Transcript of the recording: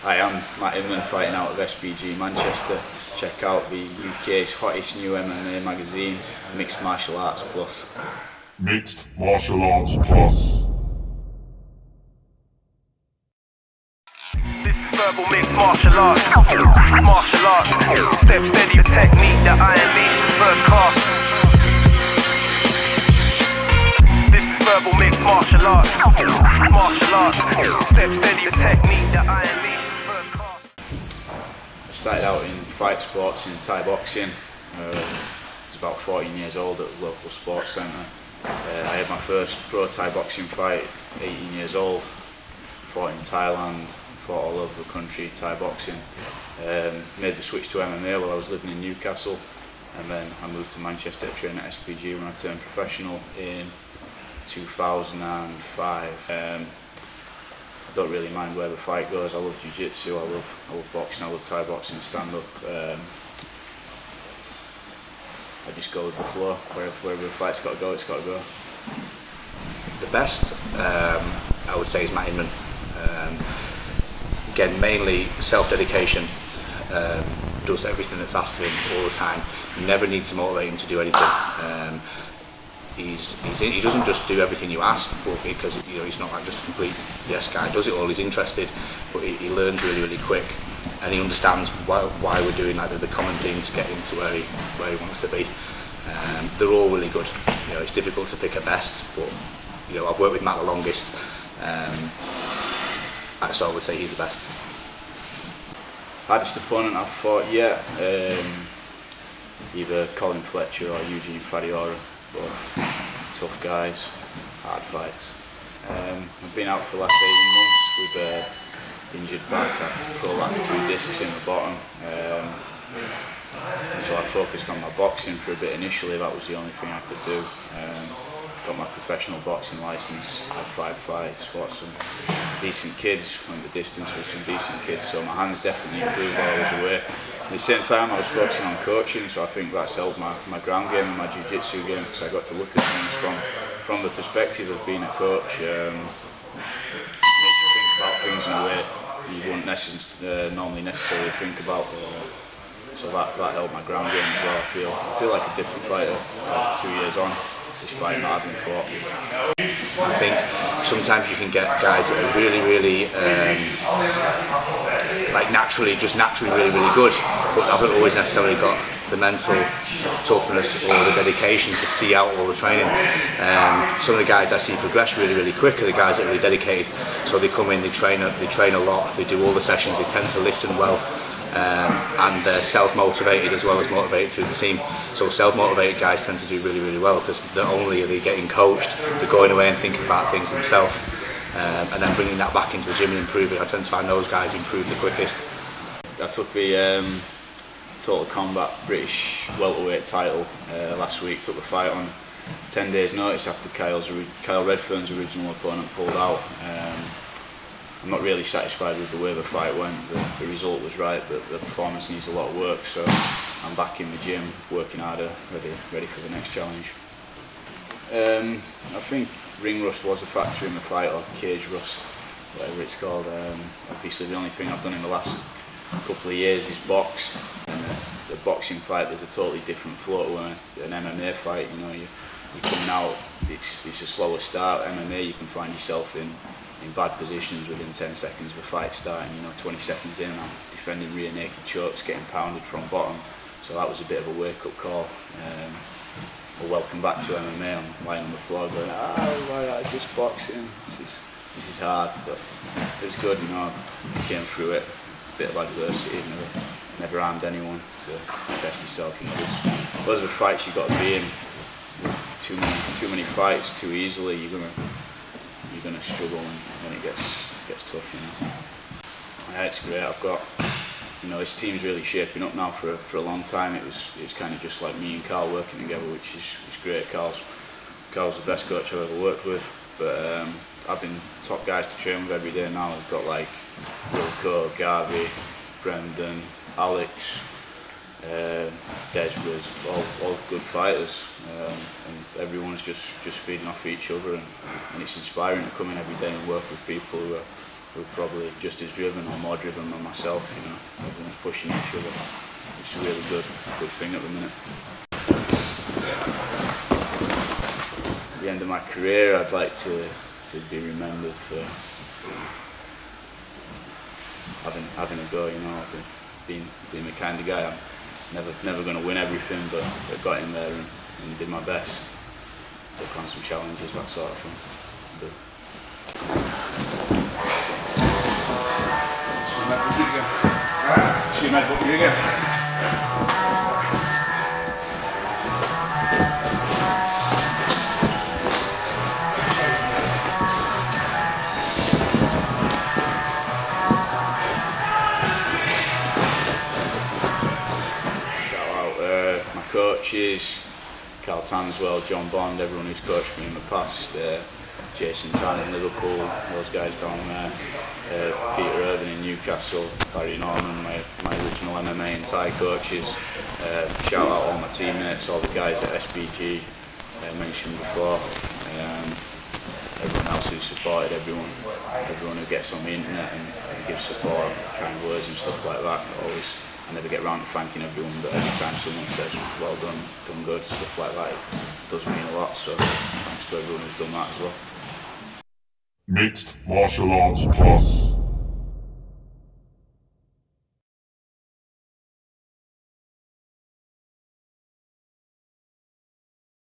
I am Matt Inman, fighting out of SBG Manchester. Check out the UK's hottest new MMA magazine, Mixed Martial Arts Plus. Mixed Martial Arts Plus. This is verbal mixed martial arts. Martial arts. Step steady, the technique that I unleash is first class. This is verbal mixed martial arts. Martial arts. Step steady, the technique that I unleash is first class. I started out in fight sports in Thai boxing. I was about 14 years old at the local sports centre. I had my first pro Thai boxing fight 18 years old. Fought in Thailand, fought all over the country, Thai boxing. Made the switch to MMA while I was living in Newcastle, and then I moved to Manchester to train at SBG when I turned professional in 2005. I don't really mind where the fight goes. I love jiu-jitsu, I love boxing, I love Thai boxing, stand-up. I just go with the flow. Wherever the fight's got to go, it's got to go. The best, I would say, is Matt Inman. Again, mainly self-dedication. Does everything that's asked of him all the time. You never need to motivate him to do anything. He doesn't just do everything you ask, but because he's not like just a complete yes guy. He does it all. He's interested, but he learns really quick, and he understands why we're doing like the common thing to get him to where he wants to be. They're all really good. It's difficult to pick a best, but I've worked with Matt the longest, so I would say he's the best. Hardest opponent I've fought yet, either Colin Fletcher or Eugene Fadiora. Both tough guys, hard fights. I've been out for the last 18 months with injured back. I prolapsed 2 discs in the bottom. So I focused on my boxing for a bit initially. That was the only thing I could do. Got my professional boxing licence, had 5 fights, fought some decent kids, went the distance with some decent kids, so my hands definitely improved while I was away. At the same time I was focusing on coaching, so I think that's helped my ground game and my jiu-jitsu game, because I got to look at things from the perspective of being a coach. It makes you think about things in a way you wouldn't normally necessarily think about. So that helped my ground game as well. I feel like a different fighter 2 years on, despite not having fought. I think sometimes you can get guys that are really naturally really good, but haven't always necessarily got the mental toughness or the dedication to see out all the training. Some of the guys I see progress really quick are the guys that are really dedicated. So they come in, they train a lot, they do all the sessions, they tend to listen well. And they're self-motivated as well as motivated through the team. So self-motivated guys tend to do really well, because not only are they getting coached, they're going away and thinking about things themselves, and then bringing that back into the gym and improving. I tend to find those guys improve the quickest. I took the Total Combat British welterweight title last week. Took the fight on 10 days notice after Kyle Redfern's original opponent pulled out. I'm not really satisfied with the way the fight went. The result was right, but the performance needs a lot of work, so I'm back in the gym, working harder, ready for the next challenge. I think ring rust was a factor in the fight, or cage rust, whatever it's called. Obviously the only thing I've done in the last couple of years is boxed. And the boxing fight, there's a totally different flow to an MMA fight. You're coming out, it's a slower start. MMA, you can find yourself in bad positions within 10 seconds of a fight starting. 20 seconds in, I'm defending rear naked chokes, getting pounded from bottom. So that was a bit of a wake-up call. Well, welcome back to MMA. I'm lying on the floor going, why is this boxing? This is hard, but it was good. I came through it. A bit of adversity. Never harmed anyone to test yourself. Those are the fights you've got to be in. Too many fights too easily, you're gonna struggle when it gets tough. Yeah, it's great. I've got, this team's really shaping up now for a long time. It was kind of just like me and Carl working together, which is great. Carl's the best coach I've ever worked with, but having top guys to train with every day now. I've got like Wilco, Garvey, Brendan, Alex, Des was all good fighters, and everyone's just feeding off each other, and it's inspiring to come in every day and work with people who were probably just as driven or more driven than myself. You know, everyone's pushing each other. It's a really good thing at the minute. At the end of my career, I'd like to be remembered for having a go. You know, being the kind of guy. I'm never going to win everything, but I got in there and did my best. Took on some challenges, that sort of thing. See Matt book you again. My coaches, Carl Tanswell, John Bond, everyone who's coached me in the past, Jason Tan in Liverpool, those guys down there, Peter Irvin in Newcastle, Barry Norman, my original MMA and Thai coaches. Shout out all my teammates, all the guys at SBG, mentioned before, everyone else who's supported, everyone who gets on the internet and gives support, kind words and stuff like that. I never get round to thanking everyone, but every time someone says, well done good, stuff like that, it does mean a lot, so thanks to everyone who's done that as well. Mixed Martial Arts Plus.